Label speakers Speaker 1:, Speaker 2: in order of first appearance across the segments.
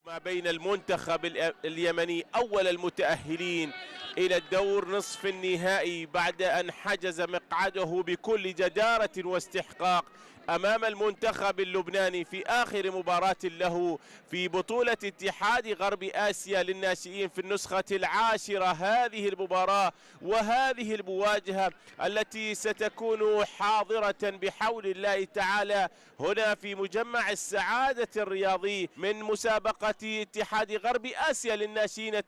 Speaker 1: ما بين المنتخب اليمني أول المتأهلين إلى الدور نصف النهائي بعد أن حجز مقعده بكل جدارة واستحقاق أمام المنتخب اللبناني في آخر مباراة له في بطولة اتحاد غرب آسيا للناشئين في النسخة العاشرة. هذه المباراة وهذه المواجهة التي ستكون حاضرة بحول الله تعالى هنا في مجمع السعادة الرياضي من مسابقة اتحاد غرب آسيا للناشئين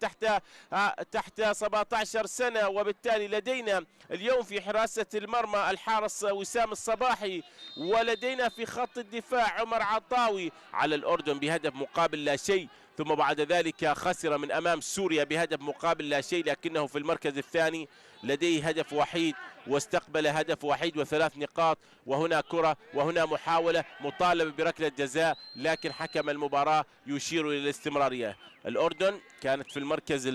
Speaker 1: تحت 17 سنة. وبالتالي لدينا اليوم في حراسة المرمى الحارس وسام الصباحي، ولدينا في خط الدفاع عمر عطاوي على الأردن بهدف مقابل لا شيء، ثم بعد ذلك خسر من أمام سوريا بهدف مقابل لا شيء، لكنه في المركز الثاني لديه هدف وحيد واستقبل هدف وحيد و3 نقاط. وهنا كرة وهنا محاولة مطالبة بركلة جزاء، لكن حكم المباراة يشير إلى الاستمرارية. الأردن كانت في المركز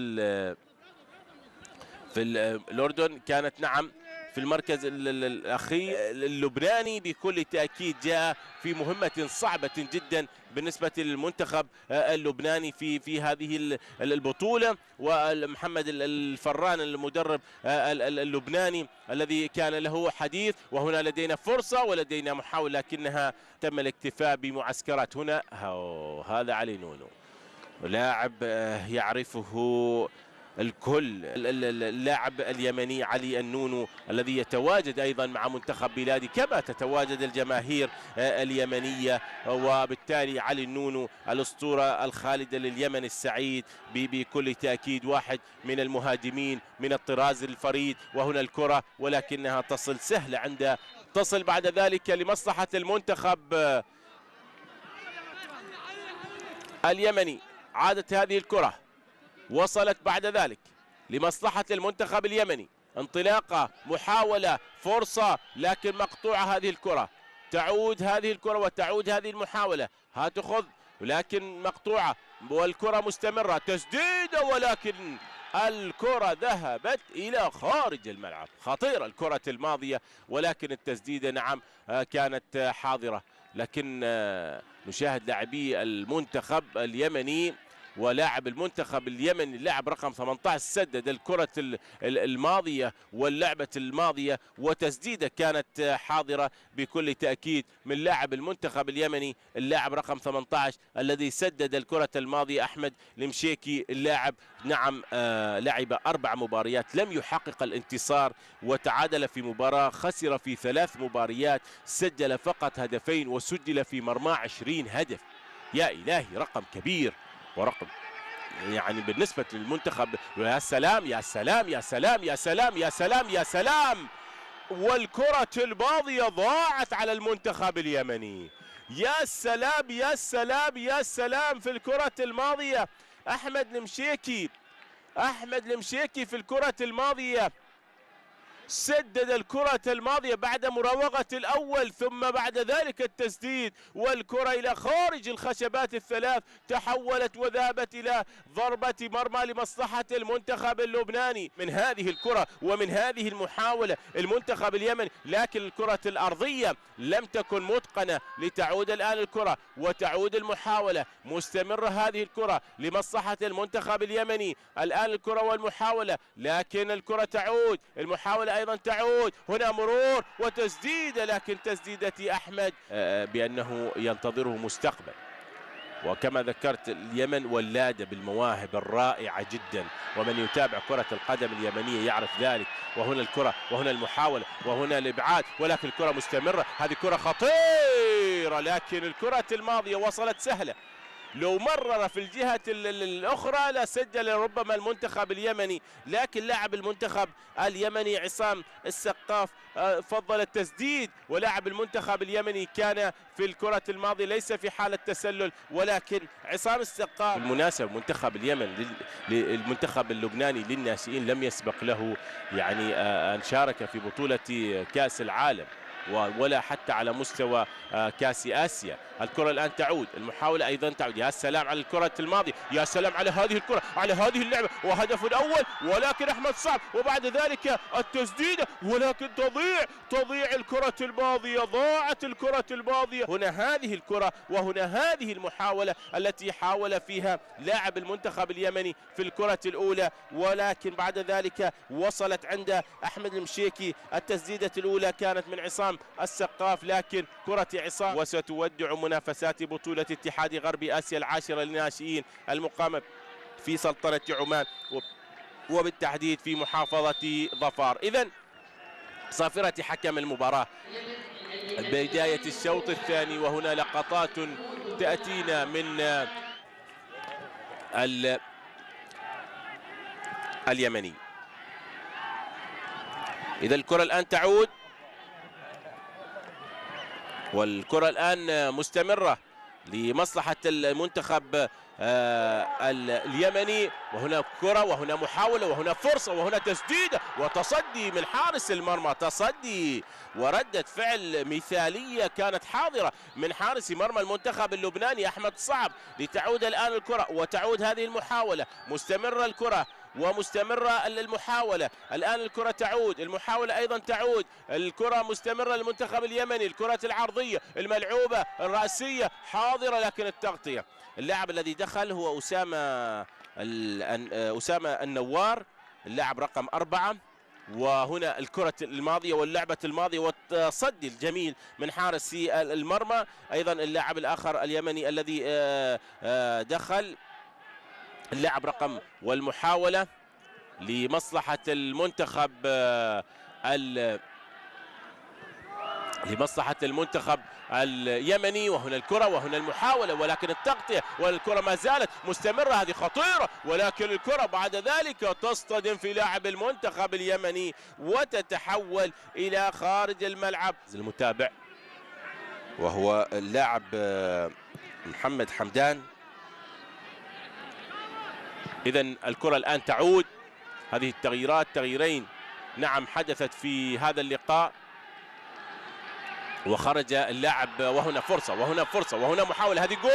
Speaker 1: الأردن كانت نعم في المركز الأخير. اللبناني بكل تأكيد جاء في مهمة صعبة جدا بالنسبة للمنتخب اللبناني في هذه البطولة. ومحمد الفران المدرب اللبناني الذي كان له حديث، وهنا لدينا فرصة ولدينا محاولة لكنها تم الاكتفاء بمعسكرات. هنا هذا علي نونو لاعب يعرفه الكل، اللاعب اليمني علي النونو الذي يتواجد ايضا مع منتخب بلادي كما تتواجد الجماهير اليمنيه. وبالتالي علي النونو الاسطوره الخالده لليمن السعيد بكل تاكيد واحد من المهاجمين من الطراز الفريد. وهنا الكره ولكنها تصل سهله تصل بعد ذلك لمصلحه المنتخب اليمني. عادت هذه الكره وصلت بعد ذلك لمصلحة المنتخب اليمني، انطلاقة محاولة فرصة لكن مقطوعة هذه الكرة. تعود هذه الكرة وتعود هذه المحاولة، هتأخذ ولكن مقطوعة، والكرة مستمرة، تسديدة ولكن الكرة ذهبت إلى خارج الملعب. خطيرة الكرة الماضية ولكن التسديدة نعم كانت حاضرة. لكن نشاهد لاعبي المنتخب اليمني ولاعب المنتخب اليمني اللاعب رقم 18 سدد الكرة الماضية واللعبة الماضية، وتسديدة كانت حاضرة بكل تأكيد من لاعب المنتخب اليمني اللاعب رقم 18 الذي سدد الكرة الماضية. أحمد المشيكي اللاعب نعم لعب 4 مباريات لم يحقق الانتصار، وتعادل في مباراة، خسر في 3 مباريات، سجل فقط هدفين وسجل في مرماه 20 هدف. يا إلهي رقم كبير ورقم يعني بالنسبة للمنتخب. يا سلام يا سلام يا سلام يا سلام يا سلام يا سلام، والكرة الماضية ضاعت على المنتخب اليمني. يا سلام يا سلام يا سلام في الكرة الماضية. أحمد المشيكي في الكرة الماضية سدد الكرة الماضية بعد مراوغة الأول، ثم بعد ذلك التسديد، والكرة إلى خارج الخشبات الثلاث، تحولت وذهبت إلى ضربة مرمى لمصلحة المنتخب اللبناني. من هذه الكرة ومن هذه المحاولة المنتخب اليمني، لكن الكرة الأرضية لم تكن متقنة. لتعود الآن الكرة وتعود المحاولة، مستمرة هذه الكرة لمصلحة المنتخب اليمني. الآن الكرة والمحاولة، لكن الكرة تعود، المحاولة أيضا تعود، هنا مرور وتسديدة، لكن تسديدة أحمد بأنه ينتظره مستقبل. وكما ذكرت اليمن ولادة بالمواهب الرائعة جدا، ومن يتابع كرة القدم اليمنية يعرف ذلك. وهنا الكرة وهنا المحاولة وهنا الإبعاد، ولكن الكرة مستمرة، هذه كرة خطيرة، لكن الكرة الماضية وصلت سهلة. لو مرر في الجهة الأخرى لسجل ربما المنتخب اليمني، لكن لاعب المنتخب اليمني عصام السقاف فضل التسديد، ولاعب المنتخب اليمني كان في الكرة الماضية ليس في حالة تسلل، ولكن عصام السقاف. بالمناسبة منتخب اليمن المنتخب اللبناني للناشئين لم يسبق له يعني أن شارك في بطولة كأس العالم، ولا حتى على مستوى كأس آسيا. الكرة الآن تعود، المحاولة أيضا تعود. يا سلام على الكرة الماضية، يا سلام على هذه الكرة، على هذه اللعبة، وهدف أول. ولكن أحمد صعب، وبعد ذلك التسديدة، ولكن تضيع الكرة الماضية، ضاعت الكرة الماضية. هنا هذه الكرة وهنا هذه المحاولة التي حاول فيها لاعب المنتخب اليمني في الكرة الأولى، ولكن بعد ذلك وصلت عند أحمد المشيكي. التسديدة الأولى كانت من عصام السقاف، لكن كرة عصام. وستودع منافسات بطولة اتحاد غرب آسيا العاشرة للناشئين المقامة في سلطنة عمان وبالتحديد في محافظة ظفار. إذن صافرة حكم المباراة بداية الشوط الثاني، وهنا لقطات تأتينا من اليمني. إذا الكرة الآن تعود، والكرة الآن مستمرة لمصلحة المنتخب اليمني. وهنا كرة وهنا محاولة وهنا فرصة وهنا تسديدة وتصدي من حارس المرمى، تصدي وردة فعل مثالية كانت حاضرة من حارس مرمى المنتخب اللبناني أحمد صعب. لتعود الآن الكرة وتعود هذه المحاولة، مستمرة الكرة ومستمرة المحاولة. الآن الكرة تعود، المحاولة أيضا تعود، الكرة مستمرة للمنتخب اليمني. الكرة العرضية الملعوبة الرأسية حاضرة، لكن التغطية. اللاعب الذي دخل هو أسامة النوار، اللاعب رقم 4. وهنا الكرة الماضية واللعبة الماضية والتصدي الجميل من حارس المرمى. أيضا اللاعب الآخر اليمني الذي دخل، اللاعب رقم والمحاولة لمصلحة المنتخب اليمني. وهنا الكرة وهنا المحاولة، ولكن التغطية، والكرة ما زالت مستمرة، هذه خطيرة، ولكن الكرة بعد ذلك تصطدم في لاعب المنتخب اليمني وتتحول إلى خارج الملعب. المتابع وهو اللاعب محمد حمدان. إذا الكرة الآن تعود. هذه التغييرات تغييرين نعم حدثت في هذا اللقاء، وخرج اللاعب. وهنا فرصة وهنا فرصة وهنا محاولة، هذه جول،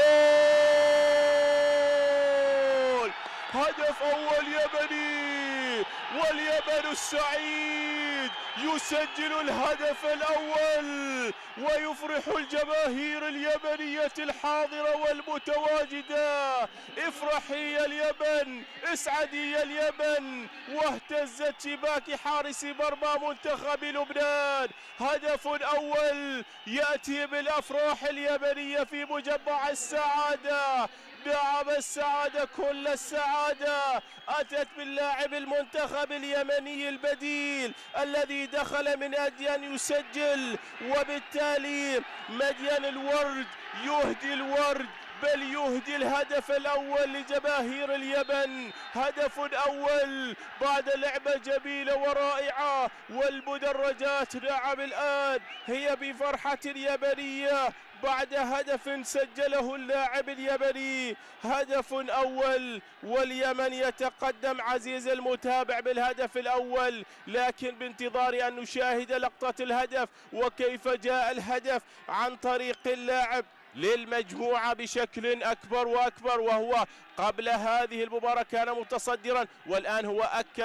Speaker 1: هدف أول يمني، واليمن السعيد يسجل الهدف الأول ويفرح الجماهير اليمنية الحاضرة والمتواجدة. افرحي يا اليمن، اسعدي يا اليمن. واهتزت شباك حارس مرمى منتخب لبنان. هدف أول يأتي بالأفراح اليمنية في مجمع السعادة. نعم السعادة، كل السعادة أتت من لاعب المنتخب اليمني البديل الذي دخل من أجل أن يسجل، وبالتالي مدين الورد يهدي الورد، بل يهدي الهدف الأول لجماهير اليمن. هدف أول بعد لعبة جميلة ورائعة، والمدرجات نعم الآن هي بفرحة يمنية بعد هدف سجله اللاعب اليمني. هدف أول واليمن يتقدم عزيز المتابع بالهدف الأول، لكن بانتظار أن نشاهد لقطة الهدف وكيف جاء الهدف عن طريق اللاعب للمجموعة بشكل أكبر وأكبر. وهو قبل هذه المباراة كان متصدرا، والآن هو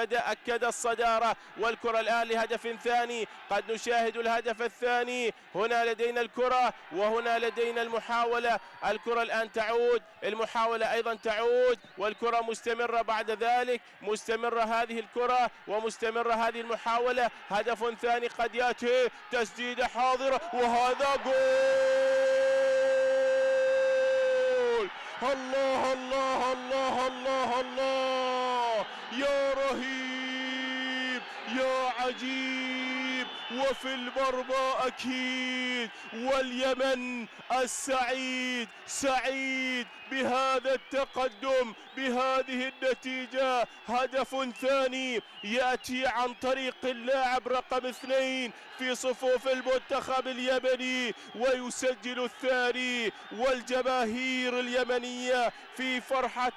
Speaker 1: أكد الصدارة. والكرة الآن لهدف ثاني، قد نشاهد الهدف الثاني. هنا لدينا الكرة وهنا لدينا المحاولة. الكرة الآن تعود، المحاولة أيضا تعود، والكرة مستمرة بعد ذلك، مستمرة هذه الكرة ومستمرة هذه المحاولة. هدف ثاني قد يأتي، تسديدة حاضرة، وهذا جول. الله الله الله الله الله، يا رهيب يا عجيب، وفي المرمى أكيد. واليمن السعيد سعيد بهذا التقدم، بهذه النتيجة. هدف ثاني يأتي عن طريق اللاعب رقم 2 في صفوف المنتخب اليمني ويسجل الثاني، والجماهير اليمنية في فرحة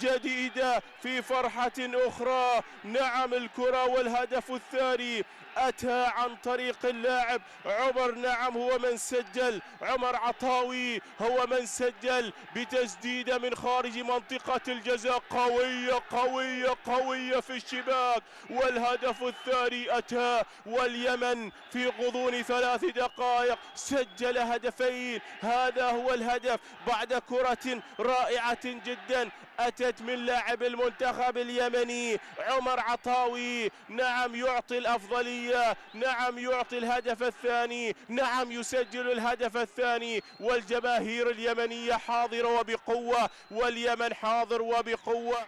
Speaker 1: جديدة، في فرحة أخرى. نعم الكرة والهدف الثاني أتى عن طريق اللاعب عمر، نعم هو من سجل، عمر عطاوي هو من سجل بتسديدة من خارج منطقة الجزاء قوية قوية قوية في الشباك، والهدف الثاني أتى، واليمن في غضون 3 دقائق سجل هدفين. هذا هو الهدف بعد كرة رائعة جدا أتت من لاعب المنتخب اليمني عمر عطاوي، نعم يعطي الأفضلية، نعم يعطي الهدف الثاني، نعم يسجل الهدف الثاني، والجماهير اليمنية حاضرة وبقوة، واليمن حاضر وبقوة،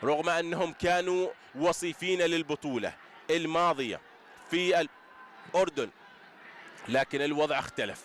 Speaker 1: رغم أنهم كانوا وصيفين للبطولة الماضية في الأردن، لكن الوضع اختلف،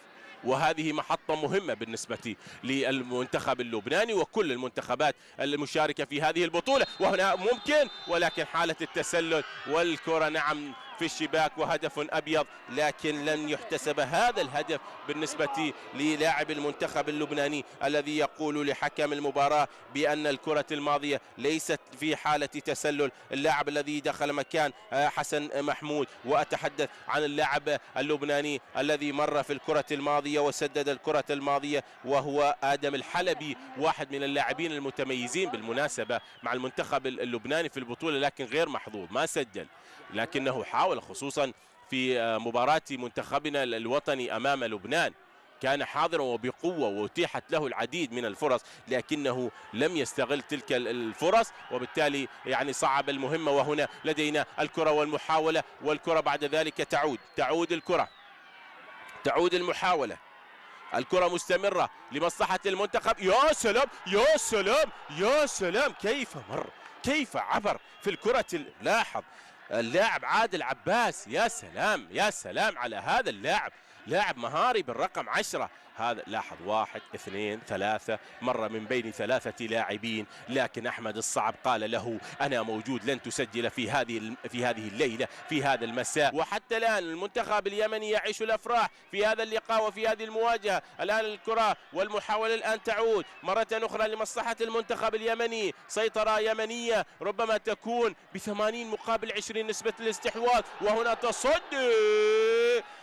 Speaker 1: وهذه محطة مهمة بالنسبة للمنتخب اللبناني وكل المنتخبات المشاركة في هذه البطولة. وهنا ممكن، ولكن حالة التسلل والكرة نعم في الشباك وهدف أبيض، لكن لن يحتسب هذا الهدف بالنسبة للاعب المنتخب اللبناني الذي يقول لحكم المباراة بأن الكرة الماضية ليست في حالة تسلل. اللاعب الذي دخل مكان حسن محمود، وأتحدث عن اللاعب اللبناني الذي مر في الكرة الماضية وسدد الكرة الماضية، وهو آدم الحلبي، واحد من اللاعبين المتميزين بالمناسبة مع المنتخب اللبناني في البطولة، لكن غير محظوظ ما سجل، لكنه حاول خصوصا في مباراة منتخبنا الوطني أمام لبنان، كان حاضرا وبقوة وأتيحت له العديد من الفرص، لكنه لم يستغل تلك الفرص، وبالتالي يعني صعب المهمة. وهنا لدينا الكرة والمحاولة، والكرة بعد ذلك تعود الكرة، تعود المحاولة، الكرة مستمرة لمصلحة المنتخب. يا سلام يا سلام يا سلام، كيف مر، كيف عبر في الكرة. لاحظ اللاعب عادل عباس، يا سلام يا سلام على هذا اللاعب، لاعب مهاري بالرقم 10. هذا لاحظ 1 2 3 مر من بين 3 لاعبين، لكن أحمد الصعب قال له أنا موجود، لن تسجل في هذه الليلة في هذا المساء. وحتى الآن المنتخب اليمني يعيش الأفراح في هذا اللقاء وفي هذه المواجهة. الآن الكرة والمحاولة الآن تعود مرة أخرى لمصلحة المنتخب اليمني، سيطرة يمنية ربما تكون ب80 مقابل 20 نسبة الاستحواذ، وهنا تصدي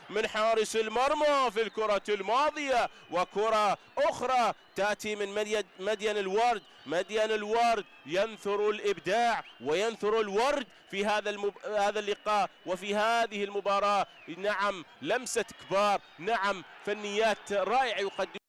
Speaker 1: من حارس المرمى في الكرة الماضية، وكرة أخرى تأتي من مدين الورد. مدين الورد ينثر الإبداع وينثر الورد في هذا اللقاء وفي هذه المباراة. نعم لمسة كبار، نعم فنيات رائعة يقدم